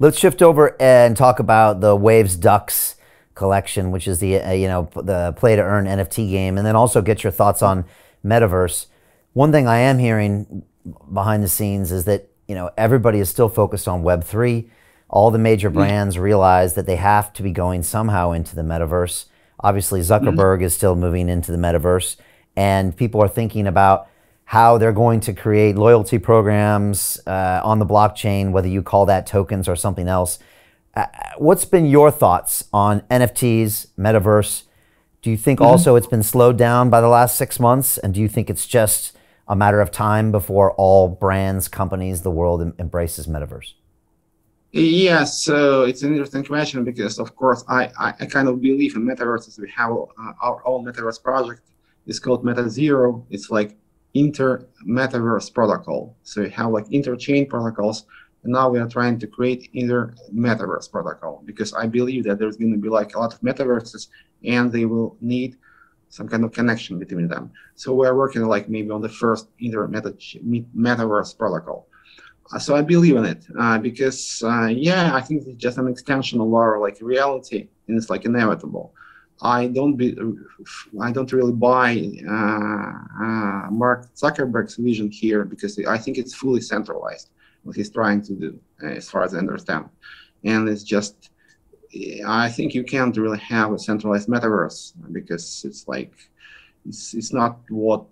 Let's shift over and talk about the Waves Ducks collection, which is the the play to earn NFT game, and then also get your thoughts on Metaverse. One thing I am hearing behind the scenes is that everybody is still focused on Web3. All the major brands realize that they have to be going somehow into the Metaverse. Obviously, Zuckerberg is still moving into the Metaverse, and people are thinking about how they're going to create loyalty programs on the blockchain, whether you call that tokens or something else. What's been your thoughts on NFTs, Metaverse? Do you think also it's been slowed down by the last 6 months? And do you think it's just a matter of time before all brands, companies, the world embraces Metaverse? Yes, so it's an interesting question because, of course, I kind of believe in Metaverses. We have our own Metaverse project. It's called MetaZero. It's like inter-Metaverse protocol. So you have like inter-chain protocols, and now we are trying to create inter-Metaverse protocol because I believe that there's going to be like a lot of metaverses, and they will need some kind of connection between them. So we're working like maybe on the first inter-Metaverse protocol. So I believe in it because yeah, I think it's just an extension of our like reality, and it's like inevitable. I don't really buy Mark Zuckerberg's vision here because I think it's fully centralized what he's trying to do, as far as I understand. And it's just, I think you can't really have a centralized metaverse because it's like it's not what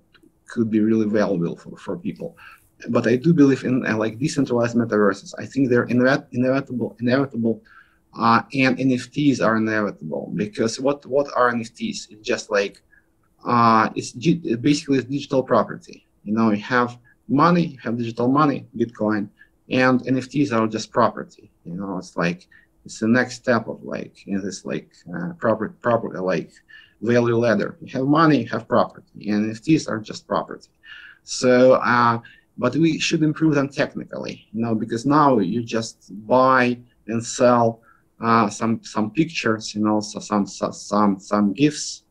could be really valuable for people. But I do believe in like decentralized metaverses. I think they're inevitable. And NFTs are inevitable because what are NFTs? It's just like it's basically digital property. You have money, you have digital money, Bitcoin, and NFTs are just property. It's like it's the next step of like in this like property like value ladder. You have money, you have property, and NFTs are just property. So but we should improve them technically, because now you just buy and sell some pictures, so some GIFs,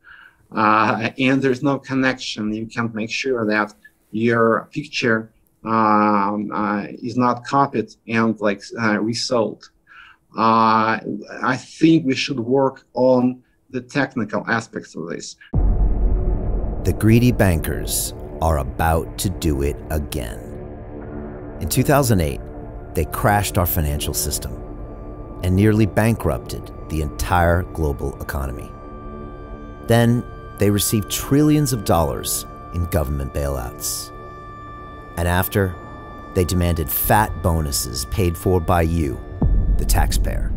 and there's no connection. You can't make sure that your picture is not copied and like resold. I think we should work on the technical aspects of this. The greedy bankers are about to do it again. In 2008, they crashed our financial system and nearly bankrupted the entire global economy. Then they received trillions of dollars in government bailouts. And after, they demanded fat bonuses paid for by you, the taxpayer.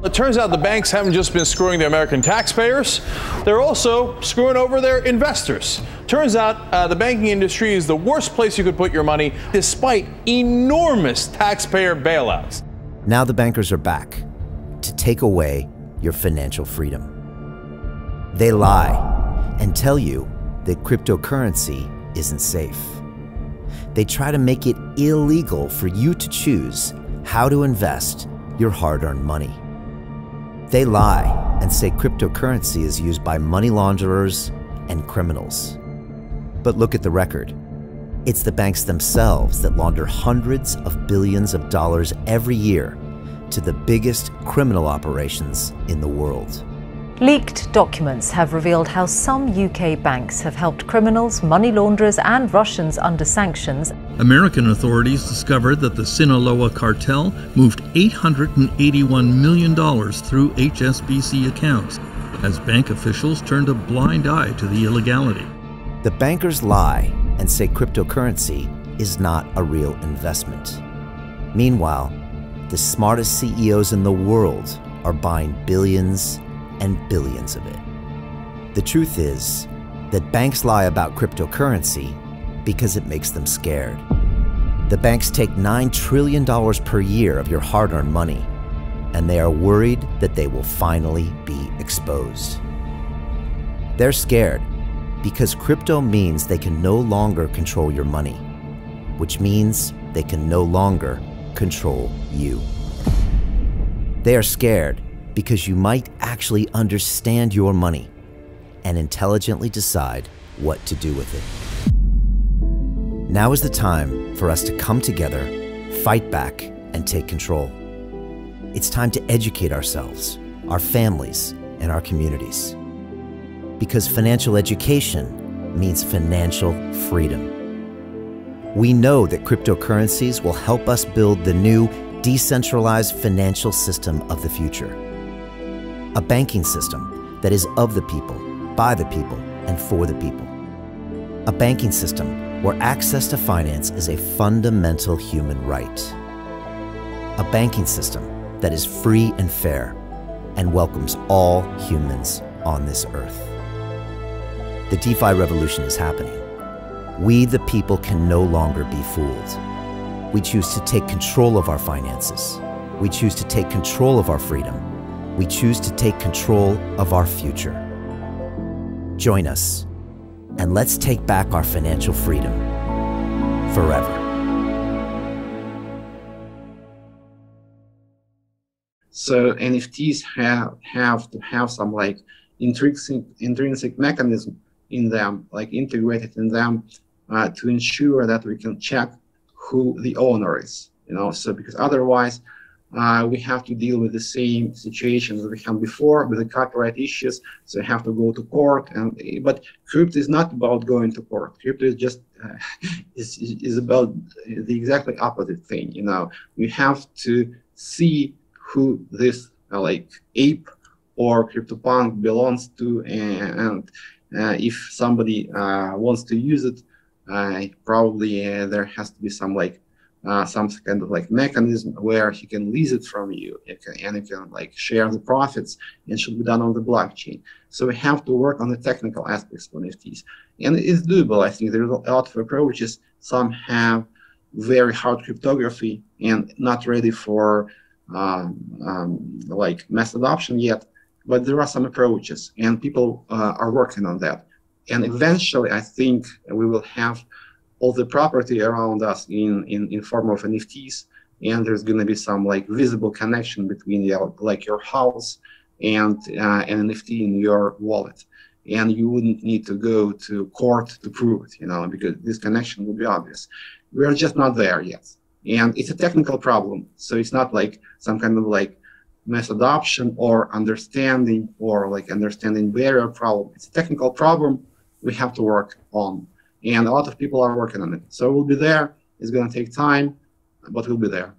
It turns out the banks haven't just been screwing the American taxpayers, they're also screwing over their investors. Turns out the banking industry is the worst place you could put your money despite enormous taxpayer bailouts. Now the bankers are back to take away your financial freedom. They lie and tell you that cryptocurrency isn't safe. They try to make it illegal for you to choose how to invest your hard-earned money. They lie and say cryptocurrency is used by money launderers and criminals. But look at the record. It's the banks themselves that launder hundreds of billions of dollars every year to the biggest criminal operations in the world. Leaked documents have revealed how some UK banks have helped criminals, money launderers and Russians under sanctions. American authorities discovered that the Sinaloa cartel moved $881 million through HSBC accounts as bank officials turned a blind eye to the illegality. The bankers lie and say cryptocurrency is not a real investment. Meanwhile, the smartest CEOs in the world are buying billions and billions of it. The truth is that banks lie about cryptocurrency because it makes them scared. The banks take $9 trillion per year of your hard-earned money, and they are worried that they will finally be exposed. They're scared because crypto means they can no longer control your money, which means they can no longer control you. They are scared because you might actually understand your money and intelligently decide what to do with it. Now is the time for us to come together, fight back, and take control. It's time to educate ourselves, our families, and our communities. Because financial education means financial freedom. We know that cryptocurrencies will help us build the new decentralized financial system of the future. A banking system that is of the people, by the people, and for the people. A banking system where access to finance is a fundamental human right. A banking system that is free and fair and welcomes all humans on this earth. The DeFi revolution is happening. We, the people, can no longer be fooled. We choose to take control of our finances. We choose to take control of our freedom. We choose to take control of our future. Join us, and let's take back our financial freedom forever. So NFTs have to have some like intrinsic mechanism in them, like integrated in them, to ensure that we can check who the owner is, so because otherwise we have to deal with the same situations that we had before with the copyright issues, so we have to go to court. But crypto is not about going to court. Crypto is just is about the exactly opposite thing. We have to see who this like ape or CryptoPunk belongs to, and if somebody wants to use it, probably there has to be some kind of like mechanism where he can lease it from you, and you can like share the profits, and should be done on the blockchain. So we have to work on the technical aspects of NFTs, and it's doable. I think there's a lot of approaches. Some have very hard cryptography and not ready for like mass adoption yet, but there are some approaches, and people are working on that. And eventually, I think we will have all the property around us in form of NFTs, and there's going to be some like visible connection between your house and an NFT in your wallet, and you wouldn't need to go to court to prove it, because this connection will be obvious. We're just not there yet, and it's a technical problem. So it's not like some kind of like mass adoption or understanding barrier problem. It's a technical problem we have to work on, and a lot of people are working on it. So we'll be there. It's going to take time, but we'll be there.